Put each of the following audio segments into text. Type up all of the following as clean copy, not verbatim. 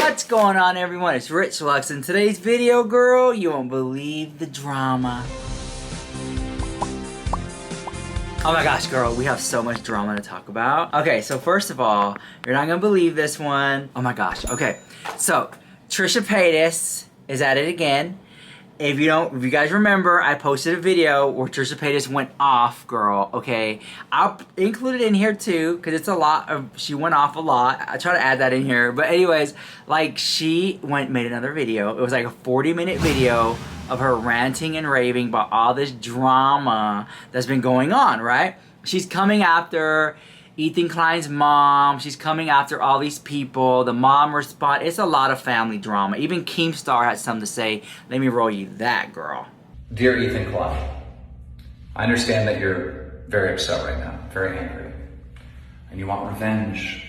What's going on, everyone? It's Rich Lux. In today's video, girl, you won't believe the drama. Oh my gosh, girl, we have so much drama to talk about. Okay, so first of all, you're not gonna believe this one. Oh my gosh, okay. So, Trisha Paytas is at it again. If you guys remember, I posted a video where Trisha Paytas went off, girl, okay? I'll include it in here too, because it's a lot of, she went off a lot. I try to add that in here. But anyways, like, she made another video. It was like a 40-minute video of her ranting and raving about all this drama that's been going on, right? She's coming after Ethan Klein's mom. She's coming after all these people. The mom respond. It's a lot of family drama. Even Keemstar had something to say. Let me roll you that, girl. Dear Ethan Klein, I understand that you're very upset right now, very angry, and you want revenge.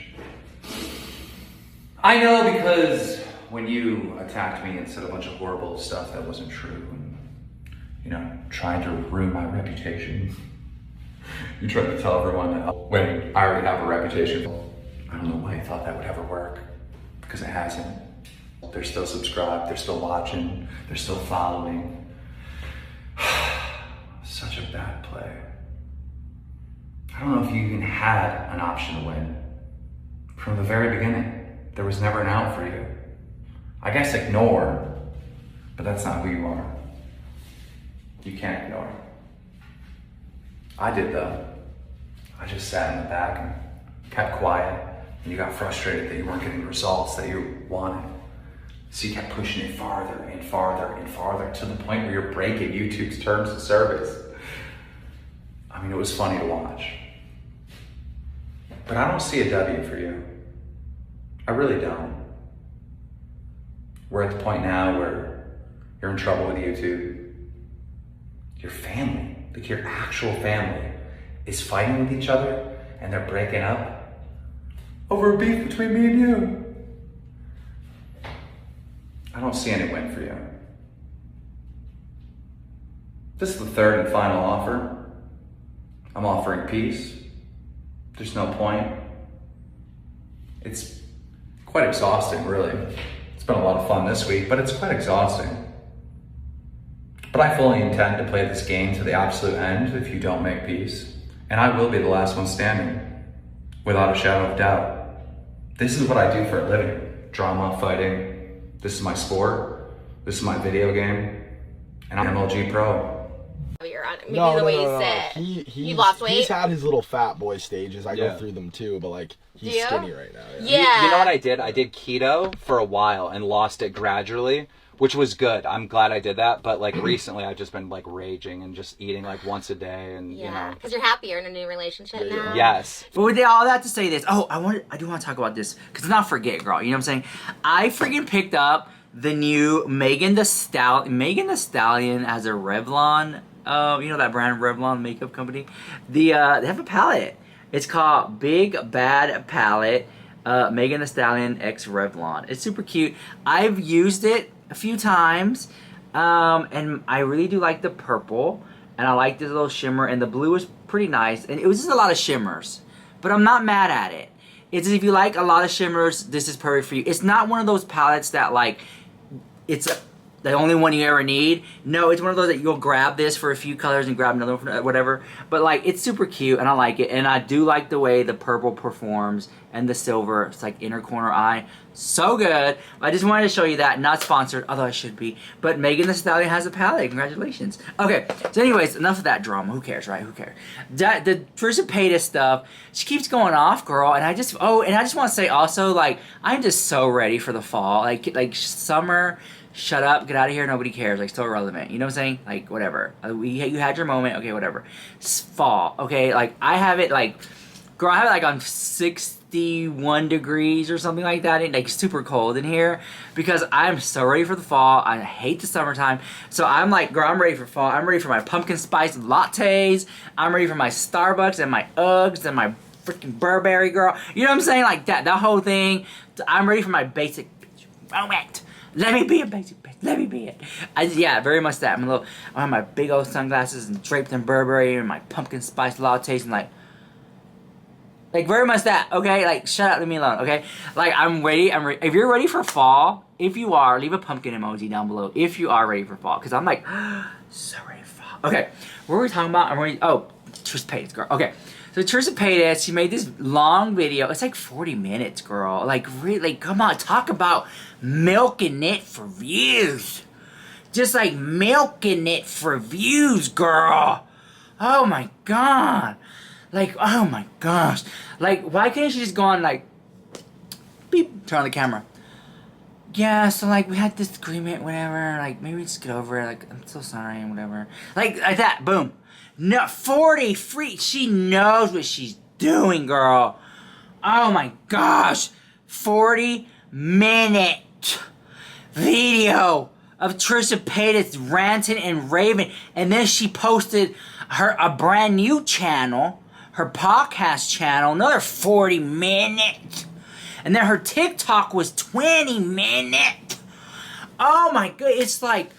I know, because when you attacked me and said a bunch of horrible stuff that wasn't true, and, you know, trying to ruin my reputation, you tried to tell everyone that when I already have a reputation. I don't know why you thought that would ever work, because it hasn't. They're still subscribed, they're still watching, they're still following. Such a bad play. I don't know if you even had an option to win. From the very beginning, there was never an out for you. I guess ignore, but that's not who you are. You can't ignore. I did though. I just sat in the back and kept quiet, and you got frustrated that you weren't getting results that you wanted. So you kept pushing it farther and farther and farther to the point where you're breaking YouTube's terms of service. I mean, it was funny to watch. But I don't see a W for you. I really don't. We're at the point now where you're in trouble with YouTube. Your family, like your actual family, is fighting with each other, and they're breaking up over a beef between me and you. I don't see any win for you. This is the third and final offer. I'm offering peace. There's no point. It's quite exhausting, really. It's been a lot of fun this week, but it's quite exhausting. But I fully intend to play this game to the absolute end if you don't make peace. And I will be the last one standing, without a shadow of doubt. This is what I do for a living. Drama, fighting. This is my sport. This is my video game. And I'm MLG Pro. You're on maybe the way you said. You lost weight? He's had his little fat boy stages. I go through them too, but like, he's skinny right now. Yeah. You know what I did? I did keto for a while and lost it gradually, which was good. I'm glad I did that. But like recently, I've just been like raging and just eating like once a day, and you know. Because you're happier in a new relationship now. Yes. But with all that to say this, I do want to talk about this, because not forget, girl, you know what I'm saying? I freaking picked up the new Megan Thee Stallion. Megan Thee Stallion has a Revlon, you know that brand, Revlon makeup company? They have a palette. It's called Big Bad Palette, Megan Thee Stallion X Revlon. It's super cute. I've used it a few times, and I really do like the purple, and I like this little shimmer, and the blue is pretty nice, and it was just a lot of shimmers, but I'm not mad at it. It's if you like a lot of shimmers, this is perfect for you. It's not one of those palettes that like, it's the only one you ever need. No, it's one of those that you'll grab this for a few colors and grab another one for whatever. But like, it's super cute, and I like it. And I do like the way the purple performs, and the silver, it's like inner corner eye. So good. I just wanted to show you that. Not sponsored, although I should be. But Megan Thee Stallion has a palette. Congratulations. Okay, so anyways, enough of that drama. Who cares, right? Who cares? The Trisha Paytas stuff, she keeps going off, girl. And I just want to say also, like, I'm just so ready for the fall. Like summer. Shut up, get out of here, nobody cares, like, still irrelevant, you know what I'm saying? Like, whatever. You had your moment, okay, whatever. It's fall, okay? Like, I have it, like, girl, I have it, like, on 61 degrees or something like that, and, like, super cold in here, because I'm so ready for the fall. I hate the summertime, so I'm like, girl, I'm ready for fall. I'm ready for my pumpkin spice lattes. I'm ready for my Starbucks and my Uggs and my freaking Burberry, girl. You know what I'm saying? Like, that whole thing. I'm ready for my basic moment. Let me be a basic bitch. Let me be it. Yeah, very much that. I have my big old sunglasses and draped in Burberry and my pumpkin spice lattes and like, Like, very much that, okay? Like, shut up, leave me alone, okay? Like, I'm ready. If you're ready for fall, if you are, leave a pumpkin emoji down below if you are ready for fall. Because I'm like, so ready for fall. Okay, what were we talking about? Trisha Paytas, girl. Okay, so Trisha Paytas, she made this long video. It's like 40 minutes, girl. Like, really, come on, talk about milking it for views. Just like milking it for views, girl. Oh my god. Like, oh my gosh. Like, why can't she just go on, like, beep, turn on the camera. Yeah, so, like, we had this agreement, whatever. Like, maybe just get over it. Like, I'm so sorry, whatever. Like that, boom. No, 40 free. She knows what she's doing, girl. Oh my gosh. 40-minute video of Trisha Paytas ranting and raving. And then she posted a brand new channel, her podcast channel, another 40 minutes. And then her TikTok was 20 minutes. Oh my god, it's like,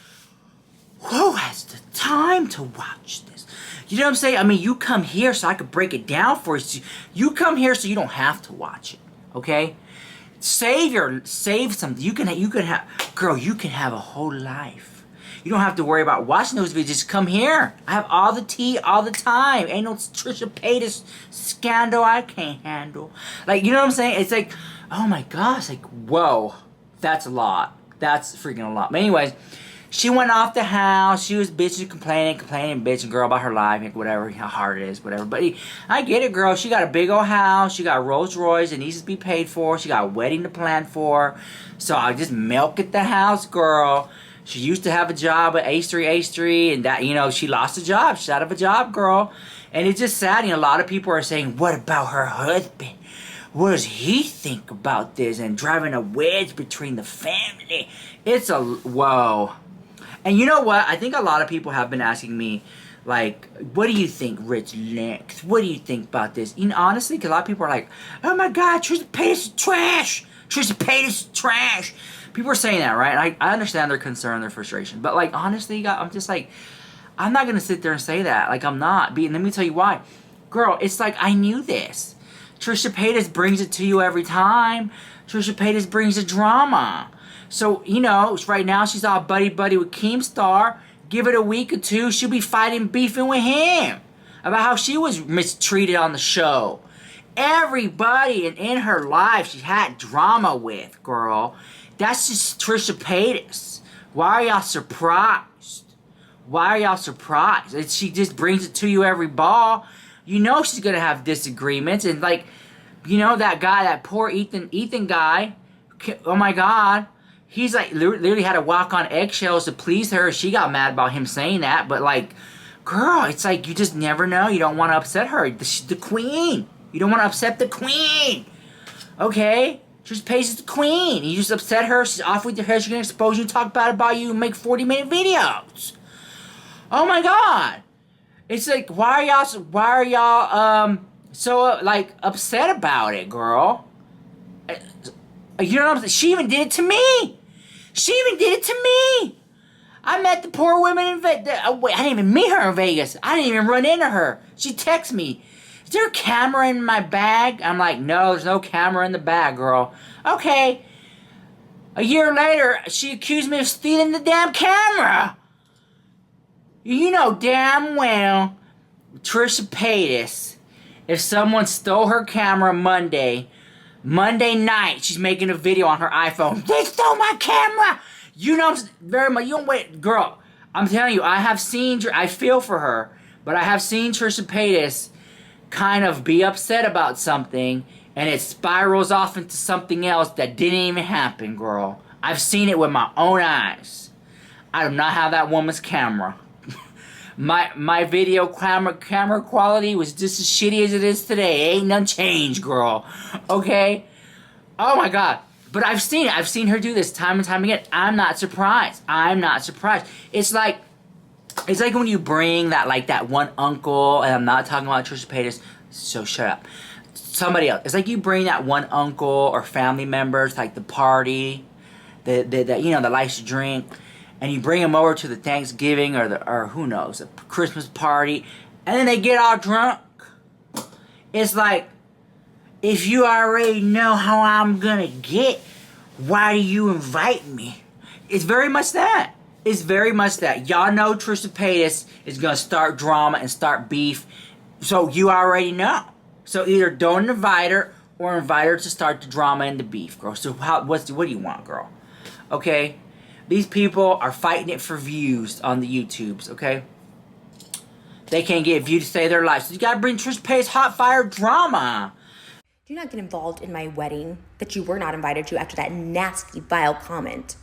who has the time to watch this? You know what I'm saying? I mean, you come here so I could break it down for you. You come here so you don't have to watch it, okay? Save something. You can have, girl, you can have a whole life. You don't have to worry about watching those videos. Just come here. I have all the tea all the time. Ain't no Trisha Paytas scandal I can't handle. Like, you know what I'm saying? It's like, oh my gosh, like, whoa. That's a lot. That's freaking a lot. But anyways, she went off the house. She was bitching, bitching, girl, about her life, like, whatever, how hard it is, whatever. But I get it, girl. She got a big old house. She got a Rolls Royce that needs to be paid for. She got a wedding to plan for. So I just milk at the house, girl. She used to have a job at H3H3, and that, you know, she lost a job. She's out of a job, girl. And it's just sad. You know, a lot of people are saying, what about her husband? What does he think about this? And driving a wedge between the family. It's a, whoa. And you know what? I think a lot of people have been asking me, like, what do you think, Rich Lennox? What do you think about this? You know, honestly, because a lot of people are like, oh my god, Trisha Paytas is trash. Trisha Paytas is trash. People are saying that, right? I understand their concern, their frustration. But, like, honestly, I'm just like, I'm not going to sit there and say that. Like, I'm not. Let me tell you why. Girl, it's like, I knew this. Trisha Paytas brings it to you every time. Trisha Paytas brings the drama. So, you know, right now she's all buddy-buddy with Keemstar. Give it a week or two, she'll be beefing with him about how she was mistreated on the show. Everybody in her life she had drama with, girl. That's just Trisha Paytas. Why are y'all surprised? Why are y'all surprised? She just brings it to you every ball. You know she's gonna have disagreements, and like, you know, that guy, that poor Ethan guy, oh my god, he's like literally had to walk on eggshells to please her. She got mad about him saying that, but like, girl, it's like, you just never know. You don't want to upset her. She's the queen. You don't want to upset the queen, okay? Trisha Paytas is the queen. You just upset her, she's off with your hair, she's gonna expose you, talk bad about you, and make 40-minute videos. Oh my god. It's like, why are y'all so like upset about it, girl? You know what I'm saying? She even did it to me. She even did it to me. I met the poor woman in Vegas. I didn't even meet her in Vegas. I didn't even run into her. She texted me, is there a camera in my bag? I'm like, no, there's no camera in the bag, girl. Okay. A year later, she accused me of stealing the damn camera. You know damn well, Trisha Paytas, if someone stole her camera Monday night, she's making a video on her iPhone. They stole my camera! You know very much. You don't wait, girl. I'm telling you, I feel for her, but I have seen Trisha Paytas kind of be upset about something, and it spirals off into something else that didn't even happen, girl. I've seen it with my own eyes. I do not have that woman's camera. My video camera quality was just as shitty as it is today. Ain't none changed, girl. Okay? Oh my god. But I've seen it. I've seen her do this time and time again. I'm not surprised. I'm not surprised. It's like when you bring that one uncle, and I'm not talking about Trisha Paytas, so shut up. Somebody else. It's like you bring that one uncle or family members, like the party, that you know, that likes to drink, and you bring them over to the Thanksgiving or who knows, a Christmas party, and then they get all drunk. It's like, If you already know how I'm gonna get, why do you invite me? It's very much that. It's very much that. Y'all know Trisha Paytas is gonna start drama and start beef, so you already know. So either don't invite her or invite her to start the drama and the beef, girl. So what do you want, girl? Okay? These people are fighting it for views on the YouTubes, okay? They can't get views to save their lives. So you gotta bring Trisha Paytas hot fire drama. Do not get involved in my wedding that you were not invited to after that nasty, vile comment.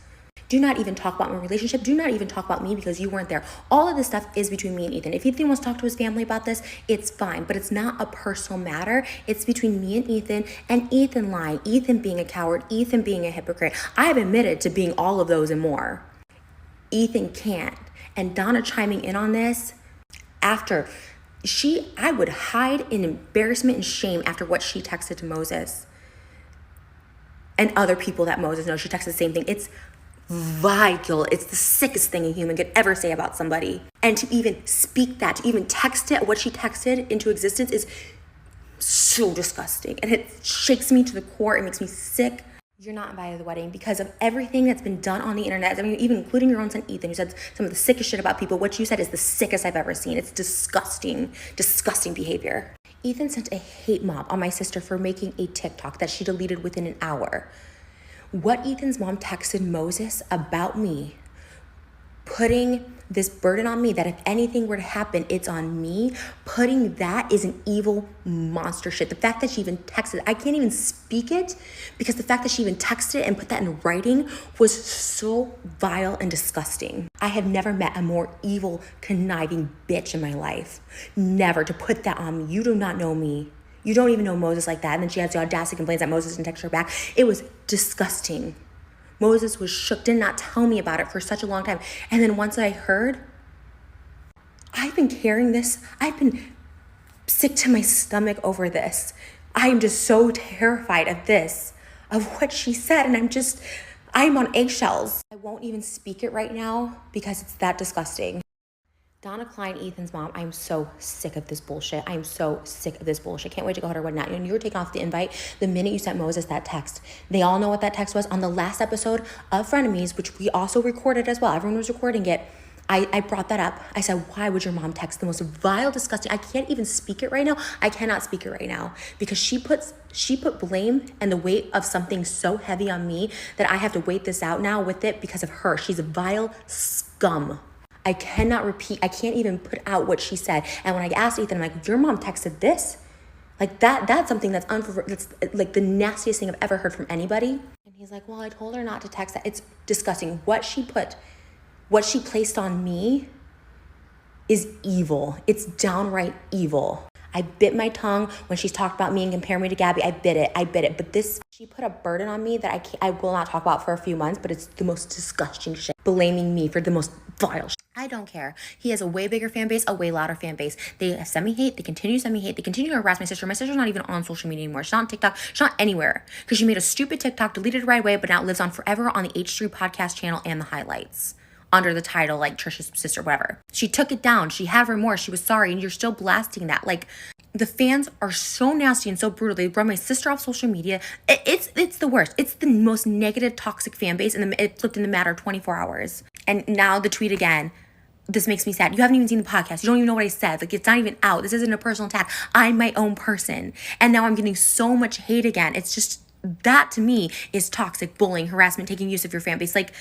Do not even talk about my relationship. Do not even talk about me because you weren't there. All of this stuff is between me and Ethan. If Ethan wants to talk to his family about this, it's fine. But it's not a personal matter. It's between me and Ethan lying, Ethan being a coward, Ethan being a hypocrite. I have admitted to being all of those and more. Ethan can't. And Donna chiming in on this, after I would hide in embarrassment and shame after what she texted to Moses. And other people that Moses knows, she texted the same thing. It's vile. It's the sickest thing a human could ever say about somebody. And to even speak that, to even text it, what she texted into existence is so disgusting. And it shakes me to the core. It makes me sick. You're not invited to the wedding because of everything that's been done on the internet. I mean, even including your own son, Ethan, who said some of the sickest shit about people. What you said is the sickest I've ever seen. It's disgusting, disgusting behavior. Ethan sent a hate mob on my sister for making a TikTok that she deleted within an hour. What Ethan's mom texted Moses about me, putting this burden on me that if anything were to happen, it's on me, putting that is an evil monster shit. The fact that she even texted, I can't even speak it because the fact that she even texted it and put that in writing was so vile and disgusting. I have never met a more evil, conniving bitch in my life. Never to put that on me. You do not know me. You don't even know Moses like that. And then she has the audacity complains that Moses didn't text her back. It was disgusting. Moses was shook, did not tell me about it for such a long time. And then once I heard, I've been carrying this. I've been sick to my stomach over this. I am just so terrified of this, of what she said. And I'm on eggshells. I won't even speak it right now because it's that disgusting. Donna Klein, Ethan's mom, I'm so sick of this bullshit. I'm so sick of this bullshit. Can't wait to go to her wedding. And you were taking off the invite the minute you sent Moses that text. They all know what that text was. On the last episode of Frenemies, which we also recorded as well, everyone was recording it, I brought that up. I said, why would your mom text the most vile, disgusting, I can't even speak it right now. I cannot speak it right now because she put blame and the weight of something so heavy on me that I have to wait this out now with it because of her. She's a vile scum. I cannot repeat. I can't even put out what she said. And when I asked Ethan, I'm like, your mom texted this? Like that's something that's like the nastiest thing I've ever heard from anybody. And he's like, well, I told her not to text that. It's disgusting. What she placed on me is evil. It's downright evil. I bit my tongue when she's talked about me and compared me to Gabby. I bit it. But she put a burden on me that I will not talk about for a few months, but it's the most disgusting shit. Blaming me for the most vile shit. I don't care. He has a way bigger fan base, a way louder fan base. They send me hate. They continue to send me hate. They continue to harass my sister. My sister's not even on social media anymore. She's not on TikTok. She's not anywhere because she made a stupid TikTok, deleted it right away, but now it lives on forever on the H3 podcast channel and the highlights under the title like Trisha's sister, whatever. She took it down. She had remorse. She was sorry. And you're still blasting that. Like, the fans are so nasty and so brutal. They run my sister off social media. It's the worst. It's the most negative, toxic fan base. And it flipped in the matter of 24 hours. And now the tweet again. This makes me sad. You haven't even seen the podcast. You don't even know what I said. Like, it's not even out. This isn't a personal attack. I'm my own person. And now I'm getting so much hate again. It's just, that to me is toxic bullying, harassment, taking use of your fan base. Like,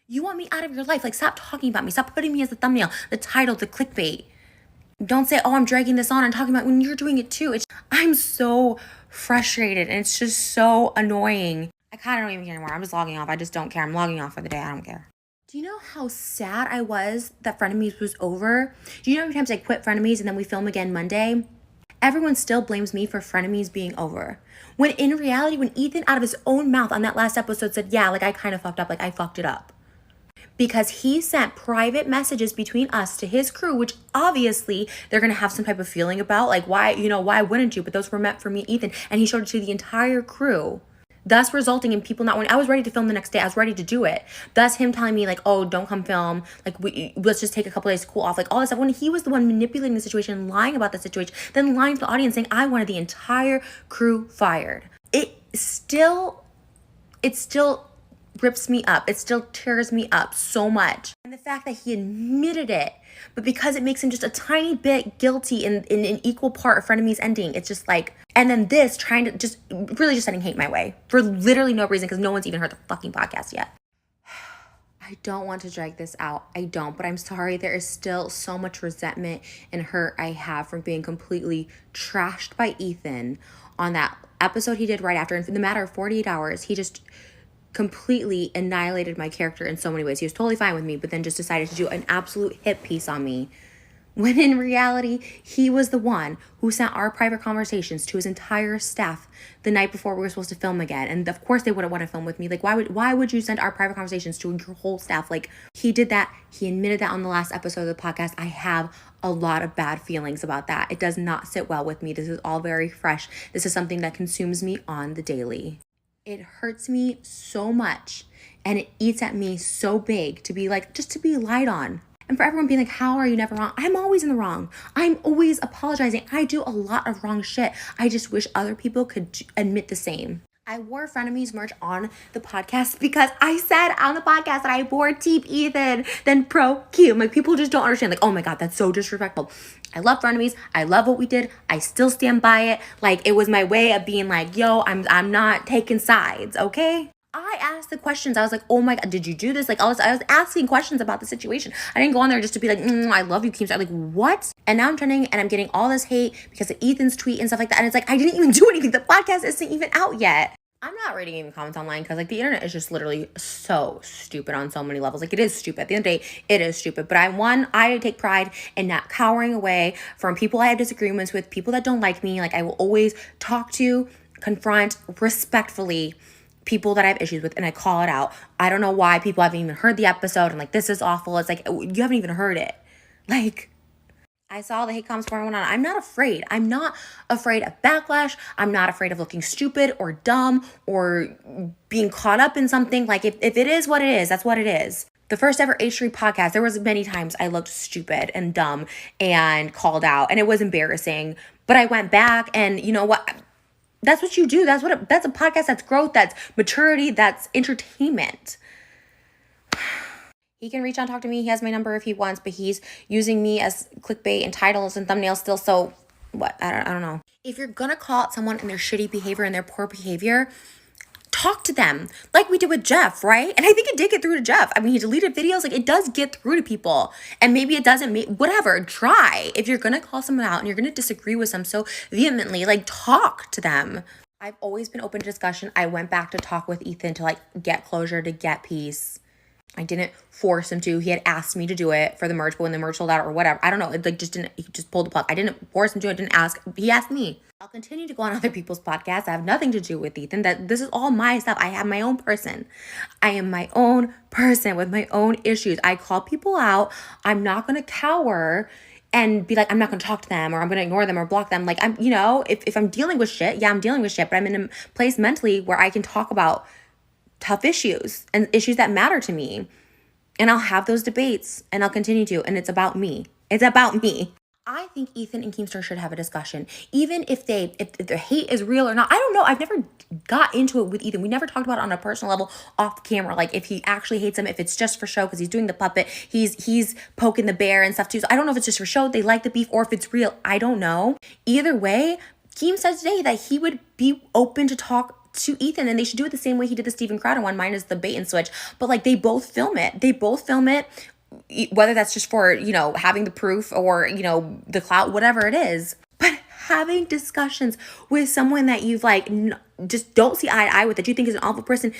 you want me out of your life. Like, stop talking about me. Stop putting me as the thumbnail, the title, the clickbait. Don't say, oh, I'm dragging this on and talking about when you're doing it too. I'm so frustrated and it's just so annoying. I kind of don't even care anymore. I'm just logging off. I just don't care. I'm logging off for the day. I don't care. Do you know how sad I was that Frenemies was over? Do you know how many times I quit Frenemies and then we film again Monday? Everyone still blames me for Frenemies being over. When in reality, when Ethan out of his own mouth on that last episode said, yeah, like I kind of fucked up, like I fucked it up. Because he sent private messages between us to his crew, which obviously they're going to have some type of feeling about. Like, why wouldn't you? But those were meant for me, Ethan. And he showed it to the entire crew. thus resulting in people not wanting. I was ready to film the next day. I was ready to do it. Thus him telling me like, oh, don't come film. Like, let's just take a couple days to cool off. Like all this stuff. When he was the one manipulating the situation, lying about the situation, then lying to the audience saying I wanted the entire crew fired. It still rips me up. It still tears me up so much. And the fact that he admitted it, but because it makes him just a tiny bit guilty in an equal part of frenemies ending, it's just like, and then this trying to just really just sending hate my way for literally no reason because no one's even heard the fucking podcast yet. I don't want to drag this out. I don't, but I'm sorry. There is still so much resentment and hurt I have from being completely trashed by Ethan on that episode he did right after. And in the matter of 48 hours, he just completely annihilated my character in so many ways. He was totally fine with me, but then just decided to do an absolute hit piece on me. When in reality, he was the one who sent our private conversations to his entire staff the night before we were supposed to film again. And of course they wouldn't want to film with me. Like, why would you send our private conversations to your whole staff? Like, he did that. He admitted that on the last episode of the podcast. I have a lot of bad feelings about that. It does not sit well with me. This is all very fresh. This is something that consumes me on the daily. It hurts me so much and it eats at me so big to be like, just to be lied on. And for everyone being like, how are you never wrong? I'm always in the wrong. I'm always apologizing. I do a lot of wrong shit. I just wish other people could admit the same. I wore frenemies merch on the podcast because I said on the podcast that I wore Team Ethan than Pro Q. Like, people just don't understand. Like, oh my God, that's so disrespectful. I love frenemies. I love what we did. I still stand by it. Like, it was my way of being like, yo, I'm not taking sides, okay? I asked the questions. I was like, oh my God, did you do this? Like, I was asking questions about the situation. I didn't go on there just to be like, I love you, Keemstar. Like, what? And now I'm trending and I'm getting all this hate because of Ethan's tweet and stuff like that. And it's like, I didn't even do anything. The podcast isn't even out yet. I'm not reading any comments online because, like, the internet is just literally so stupid on so many levels. Like, it is stupid. At the end of the day, it is stupid. But I take pride in not cowering away from people I have disagreements with, people that don't like me. Like, I will always talk to, confront respectfully people that I have issues with, and I call it out. I don't know why people haven't even heard the episode and like, this is awful. It's like, you haven't even heard it. Like, I saw the hate comments going on. I'm not afraid. I'm not afraid of backlash. I'm not afraid of looking stupid or dumb or being caught up in something. Like, if it is what it is, that's what it is. The first ever H3 podcast, there was many times I looked stupid and dumb and called out, and it was embarrassing. But I went back and, you know what? That's what you do. That's a podcast. That's growth. That's maturity. That's entertainment. He can reach out and talk to me. He has my number if he wants, but he's using me as clickbait and titles and thumbnails still. So what? I don't know. If you're going to call out someone and their shitty behavior and their poor behavior, talk to them like we did with Jeff, right? And I think it did get through to Jeff. I mean, he deleted videos. Like, it does get through to people. And maybe it doesn't, whatever. Try. If you're going to call someone out and you're going to disagree with them so vehemently, like, talk to them. I've always been open to discussion. I went back to talk with Ethan to, like, get closure, to get peace. I didn't force him to. He had asked me to do it for the merch, but when the merch sold out or whatever, I don't know. It like just didn't. He just pulled the plug. I didn't force him to. I didn't ask. He asked me. I'll continue to go on other people's podcasts. I have nothing to do with Ethan. That this is all my stuff. I have my own person. I am my own person with my own issues. I call people out. I'm not gonna cower and be like, I'm not gonna talk to them or I'm gonna ignore them or block them. Like, I'm, you know, if I'm dealing with shit, yeah, I'm dealing with shit, but I'm in a place mentally where I can talk about tough issues and issues that matter to me. And I'll have those debates and I'll continue to. And it's about me. It's about me. I think Ethan and Keemstar should have a discussion. Even if the hate is real or not. I don't know. I've never got into it with Ethan. We never talked about it on a personal level off camera. Like, if he actually hates him, if it's just for show because he's doing the puppet. He's poking the bear and stuff too. So I don't know if it's just for show, they like the beef, or if it's real. I don't know. Either way, Keem said today that he would be open to talk to Ethan, and they should do it the same way he did the Steven Crowder one. Mine is the bait and switch, but like, they both film it, whether that's just for, you know, having the proof or, you know, the clout, whatever it is. But having discussions with someone that you've like just don't see eye to eye with, that you think is an awful person,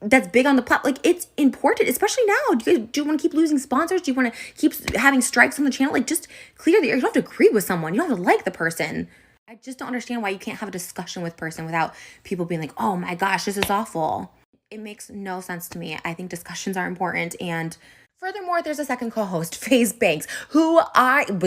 that's big on the platform, like, it's important, especially now. Do you want to keep losing sponsors? Do you want to keep having strikes on the channel? Like, just clear the air. You don't have to agree with someone. You don't have to like the person. I just don't understand why you can't have a discussion with a person without people being like, oh my gosh, this is awful. It makes no sense to me. I think discussions are important, and Furthermore, there's a second co-host, FaZe Banks, who I've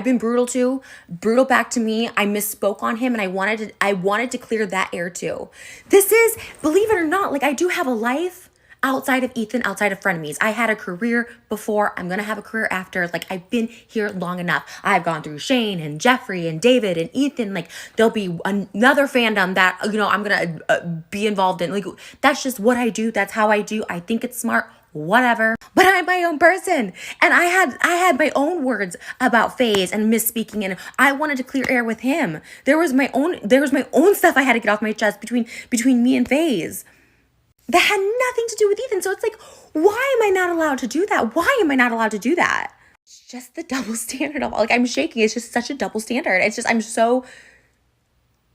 been brutal to, brutal back to me. I misspoke on him, and I wanted to clear that air too. This is, believe it or not, like I do have a life outside of Ethan, outside of frenemies. I had a career before. I'm gonna have a career after. Like I've been here long enough. I've gone through Shane and Jeffrey and David and Ethan. Like there'll be another fandom that I'm gonna be involved in. Like that's just what I do. That's how I do. I think it's smart. Whatever. But I'm my own person. And I had my own words about FaZe and misspeaking, and I wanted to clear air with him. There was my own stuff I had to get off my chest between me and FaZe. That had nothing to do with Ethan. So it's like, why am I not allowed to do that? Why am I not allowed to do that? It's just the double standard of like I'm shaking. It's just such a double standard. It's just I'm so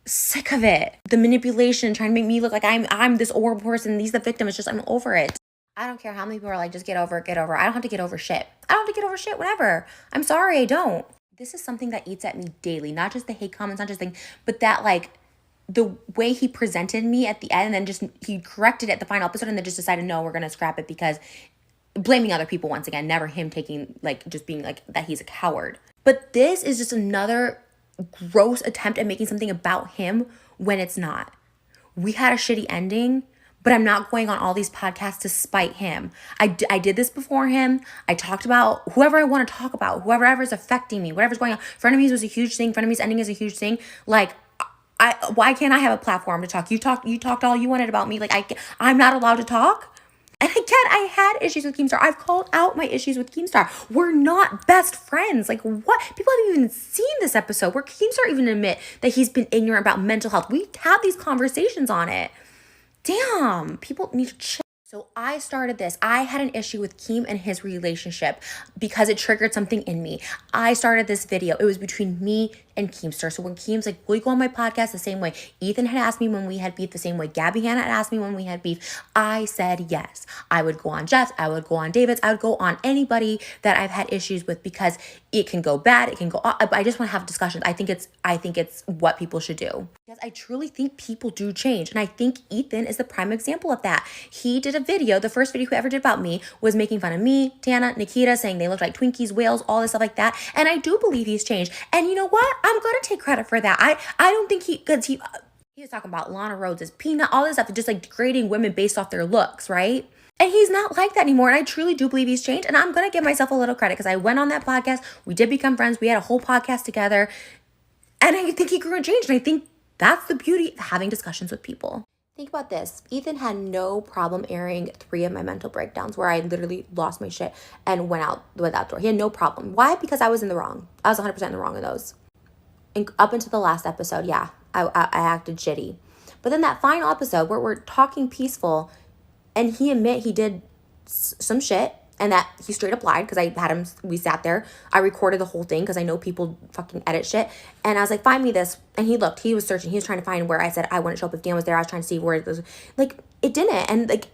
sick of it. The manipulation, trying to make me look like I'm this horrible person. He's the victim. It's just I'm over it. I don't care how many people are like, just get over it, get over it. I don't have to get over shit. I don't have to get over shit whenever. I'm sorry, I don't. This is something that eats at me daily. Not just the hate comments, not just thing, but that like the way he presented me at the end, and then just he corrected it at the final episode and then just decided, no, we're going to scrap it because blaming other people once again, never him taking like just being like that he's a coward. But this is just another gross attempt at making something about him when it's not. We had a shitty ending, but I'm not going on all these podcasts to spite him. I did this before him. I talked about whoever I want to talk about, whoever's affecting me, whatever's going on. Frenemies was a huge thing. Frenemies ending is a huge thing. Like, why can't I have a platform to talk? You talked all you wanted about me. Like, I'm not allowed to talk? And again, I had issues with Keemstar. I've called out my issues with Keemstar. We're not best friends. Like, what? People haven't even seen this episode where Keemstar even admit that he's been ignorant about mental health. We have these conversations on it. Damn, people need to chill. So I started this. I had an issue with Keem and his relationship because it triggered something in me. I started this video. It was between me and Keemstar. So when Keem's like, will you go on my podcast the same way? Ethan had asked me when we had beef the same way. Gabby Hannah had asked me when we had beef. I said yes. I would go on Jeff's. I would go on David's. I would go on anybody that I've had issues with because it can go bad. It can go up. I just want to have discussions. I think it's what people should do. Because I truly think people do change. And I think Ethan is the prime example of that. He did a video. The first video he ever did about me was making fun of me, Tana, Nikita, saying they look like Twinkies, whales, all this stuff like that. And I do believe he's changed. And you know what? I'm going to take credit for that. I don't think he was talking about Lana Rhodes' peanut, all this stuff, just like degrading women based off their looks, right? And he's not like that anymore. And I truly do believe he's changed. And I'm going to give myself a little credit because I went on that podcast. We did become friends. We had a whole podcast together. And I think he grew and changed. And I think that's the beauty of having discussions with people. Think about this. Ethan had no problem airing 3 of my mental breakdowns where I literally lost my shit and went out without door. He had no problem. Why? Because I was in the wrong. I was 100% in the wrong in those. And up until the last episode, yeah, I acted shitty. But then that final episode where we're talking peaceful and he admit he did some shit and that he straight up lied because I had him, we sat there. I recorded the whole thing because I know people fucking edit shit. And I was like, find me this. And he looked, he was searching. He was trying to find where I said I wouldn't show up if Dan was there. I was trying to see where it was. Like, it didn't. And like,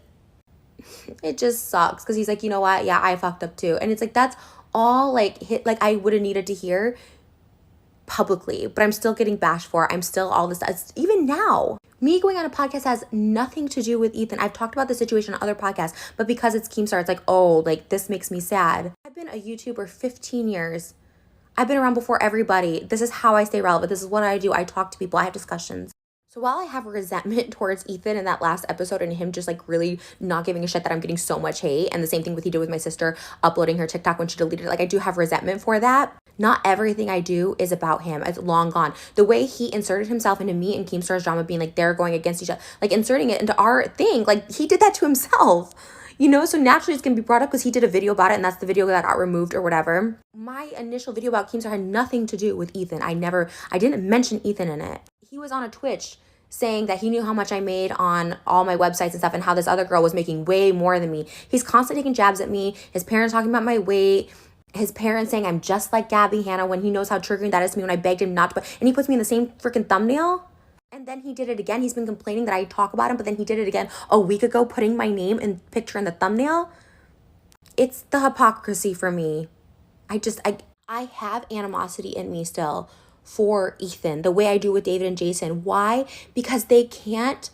it just sucks because he's like, you know what? Yeah, I fucked up too. And it's like, that's all like I would have needed to hear publicly, but I'm still getting bashed for it. I'm still all this stuff. Even now, me going on a podcast has nothing to do with Ethan. I've talked about the situation on other podcasts, but because it's Keemstar, it's like, oh, like this makes me sad. I've been a YouTuber 15 years. I've been around before everybody. This is how I stay relevant. This is what I do. I talk to people. I have discussions. So while I have resentment towards Ethan in that last episode and him just like really not giving a shit that I'm getting so much hate, and the same thing with he did with my sister uploading her TikTok when she deleted it, like I do have resentment for that. Not everything I do is about him. It's long gone. The way he inserted himself into me and Keemstar's drama being like they're going against each other, like inserting it into our thing, like he did that to himself. You know, so naturally it's going to be brought up because he did a video about it and that's the video that got removed or whatever. My initial video about Keemstar had nothing to do with Ethan. I didn't mention Ethan in it. He was on a Twitch saying that he knew how much I made on all my websites and stuff and how this other girl was making way more than me. He's constantly taking jabs at me. His parents talking about my weight. His parents saying I'm just like Gabby Hannah when he knows how triggering that is to me when I begged him not to. And he puts me in the same freaking thumbnail. And then he did it again. He's been complaining that I talk about him, but then he did it again a week ago, putting my name and picture in the thumbnail. It's the hypocrisy for me. I have animosity in me still for Ethan, the way I do with David and Jason. Why? Because they can't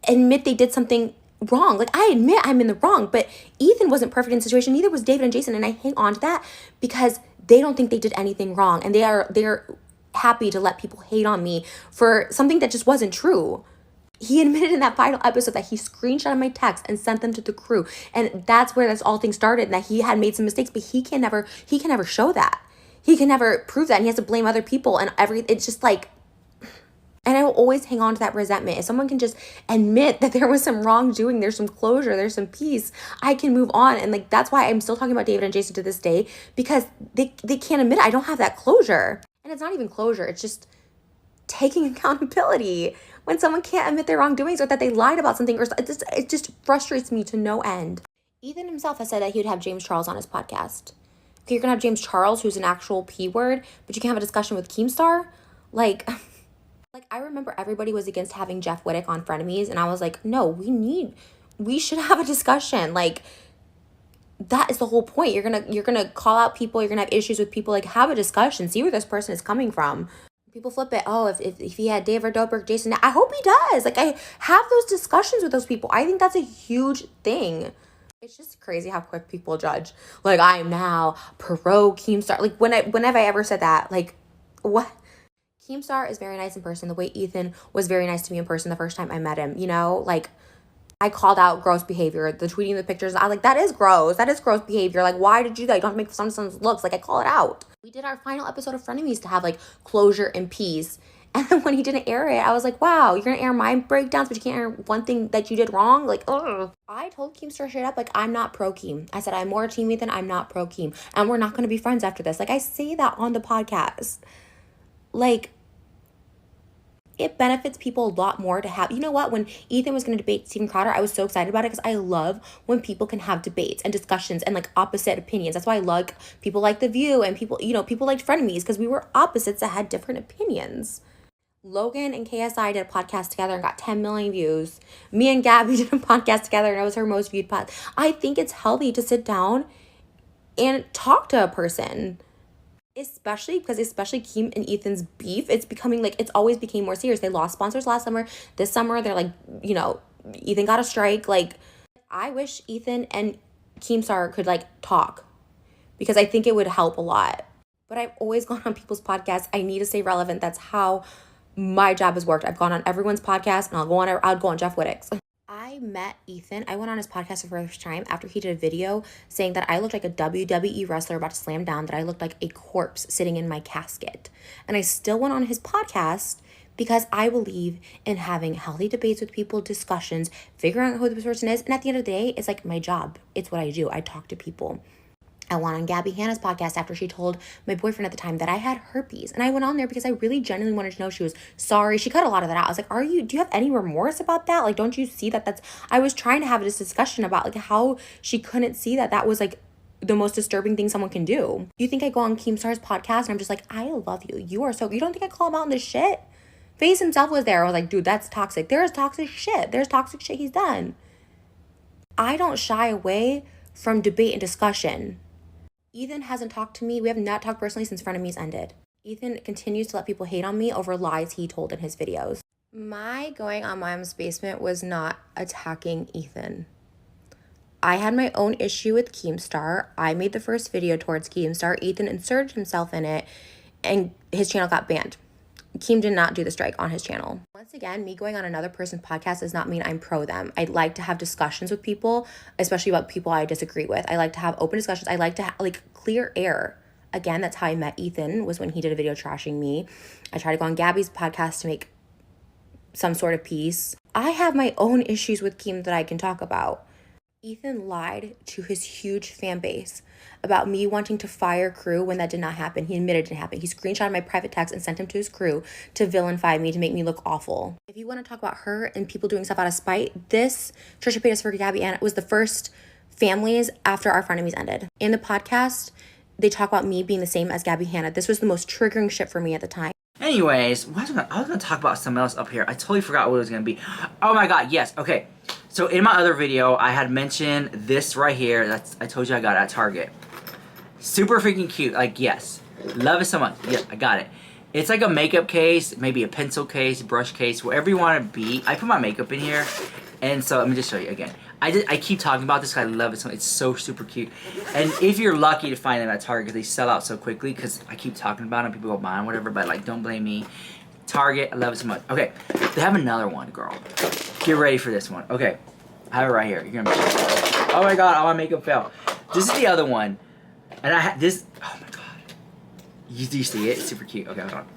admit they did something wrong. Like, I admit I'm in the wrong, but Ethan wasn't perfect in the situation. Neither was David and Jason. And I hang on to that because they don't think they did anything wrong. And they're happy to let people hate on me for something that just wasn't true. He admitted in that final episode that he screenshotted my text and sent them to the crew. And that's where all things started, and that he had made some mistakes, but he can never show that. He can never prove that, and he has to blame other people and it's just like, and I will always hang on to that resentment. If someone can just admit that there was some wrongdoing, there's some closure, there's some peace, I can move on. And like, that's why I'm still talking about David and Jason to this day, because they can't admit it. I don't have that closure. And it's not even closure. It's just taking accountability. When someone can't admit their wrongdoings or that they lied about something, or it just frustrates me to no end. Ethan himself has said that he would have James Charles on his podcast. Okay, you're gonna have James Charles, who's an actual P word, but you can't have a discussion with Keemstar? Like I remember everybody was against having Jeff Wittick on Frenemies, and I was like, no, we should have a discussion. Like, that is the whole point. You're gonna call out people, you're gonna have issues with people, like, have a discussion, see where this person is coming from. People flip it. Oh, if he had David Dobrik, Jason, I hope he does. Like, I have those discussions with those people. I think that's a huge thing. It's just crazy how quick people judge. Like, I am now pro Keemstar. Like, whenever I ever said that, like, what? Keemstar is very nice in person, the way Ethan was very nice to me in person the first time I met him. You know, like, I called out gross behavior, the tweeting the pictures. I like, that is gross. That is gross behavior. Like, why did you do that? You don't have to make fun of someone's looks. Like, I call it out. We did our final episode of Frenemies to have, like, closure and peace. And then when he didn't air it, I was like, wow, you're going to air my breakdowns, but you can't air one thing that you did wrong? Like, ugh. I told Keemstar straight up, like, I'm not pro Keem. I said, I'm more team Ethan. I'm not pro Keem. And we're not going to be friends after this. Like, I say that on the podcast. Like, it benefits people a lot more to have, you know what, when Ethan was going to debate Steven Crowder, I was so excited about it because I love when people can have debates and discussions and like opposite opinions. That's why I like people like The View and people, you know, people liked Frenemies because we were opposites that had different opinions. Logan and KSI did a podcast together and got 10 million views. Me and Gabby did a podcast together and it was her most viewed pod. I think it's healthy to sit down and talk to a person. Especially Keem and Ethan's beef, it's becoming like, it's always became more serious. They lost sponsors last summer. This summer, they're like, you know, Ethan got a strike. Like, I wish Ethan and Keemstar could like talk because I think it would help a lot. But I've always gone on people's podcasts. I need to stay relevant. That's how my job has worked. I've gone on everyone's podcast and I'll go on Jeff Wittick's. I met Ethan. I went on his podcast for the first time after he did a video saying that I looked like a WWE wrestler about to slam down, that I looked like a corpse sitting in my casket. And I still went on his podcast because I believe in having healthy debates with people, discussions, figuring out who this person is. And at the end of the day, it's like my job. It's what I do. I talk to people. I went on Gabby Hanna's podcast after she told my boyfriend at the time that I had herpes. And I went on there because I really genuinely wanted to know she was sorry. She cut a lot of that out. I was like, do you have any remorse about that? Like, don't you see that I was trying to have this discussion about like how she couldn't see that was like the most disturbing thing someone can do. You think I go on Keemstar's podcast and I'm just like, I love you. You don't think I call him out on this shit? FaZe himself was there. I was like, dude, that's toxic. There's toxic shit. There's toxic shit he's done. I don't shy away from debate and discussion. Ethan hasn't talked to me. We have not talked personally since Frenemies ended. Ethan continues to let people hate on me over lies he told in his videos. My going on Mom's Basement was not attacking Ethan. I had my own issue with Keemstar. I made the first video towards Keemstar. Ethan inserted himself in it and his channel got banned. Keem did not do the strike on his channel. Once again, me going on another person's podcast does not mean I'm pro them. I like to have discussions with people, especially about people I disagree with. I like to have open discussions. I like to like clear air. Again, that's how I met Ethan, was when he did a video trashing me. I tried to go on Gabby's podcast to make some sort of peace. I have my own issues with Keem that I can talk about. Ethan lied to his huge fan base about me wanting to fire crew when that did not happen. He admitted it didn't happen. He screenshotted my private text and sent him to his crew to villainify me, to make me look awful. If you want to talk about her and people doing stuff out of spite, this Trisha Paytas for Gabby Ann was the first families after our Frenemies ended. In the podcast, they talk about me being the same as Gabby Hanna. This was the most triggering shit for me at the time. Anyways, I was gonna talk about something else up here. I totally forgot what it was gonna be. Oh my god, yes, okay. So in my other video, I had mentioned this right here. I told you I got it at Target. Super freaking cute. Like, yes. Love it so much. Yep, I got it. It's like a makeup case, maybe a pencil case, brush case, whatever you want to be. I put my makeup in here. And so let me just show you again. I keep talking about this because I love it so. It's so super cute. And if you're lucky to find them at Target, because they sell out so quickly, because I keep talking about them, people go buy them, whatever. But like, don't blame me. Target, I love it so much. Okay, they have another one, girl. Get ready for this one. Okay, I have it right here. You're gonna. Oh my God, all my makeup fell. This is the other one, and I had this. Oh my God. Do you see it? It's super cute. Okay, hold on.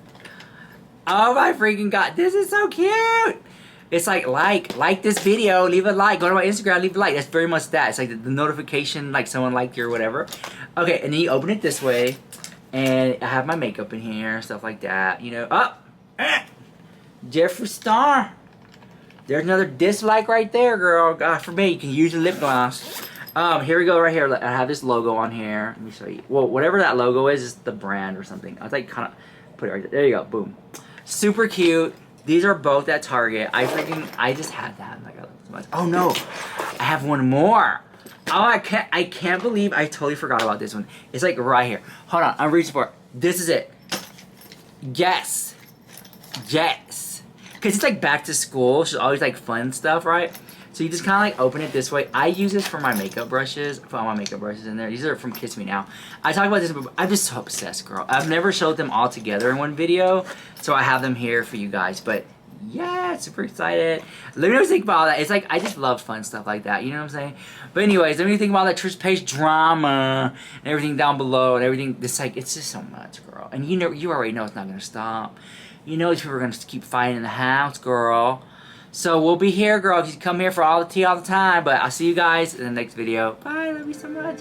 Oh my freaking God, this is so cute. It's like this video, leave a like, go to my Instagram, leave a like. That's very much that. It's like the notification, like someone liked you or whatever. Okay, and then you open it this way, and I have my makeup in here, stuff like that, you know. Oh, Jeffree Star. There's another dislike right there, girl. God forbid, you can use your lip gloss. Here we go, right here. I have this logo on here. Let me show you. Well, whatever that logo is the brand or something. I was like, kind of put it right there. There you go, boom. Super cute. These are both at Target. I just had that. Like, I love it so much. Oh no, I have one more. Oh, I can't believe I totally forgot about this one. It's like right here. Hold on, I'm reaching for it. This is it. Yes. Yes. Because it's like back to school. So always like fun stuff, right? So you just kind of like open it this way. I use this for my makeup brushes. Put all my makeup brushes in there. These are from Kiss Me Now. I talk about this, but I'm just so obsessed, girl. I've never showed them all together in one video. So I have them here for you guys. But yeah, super excited. Let me know what you think about all that. It's like, I just love fun stuff like that. You know what I'm saying? But anyways, let me think about that Trisha Paytas drama and everything down below and everything. It's like, it's just so much, girl. And you already know it's not going to stop. You know these people are going to keep fighting in the house, girl. So we'll be here, girl. You come here for all the tea all the time. But I'll see you guys in the next video. Bye. Love you so much.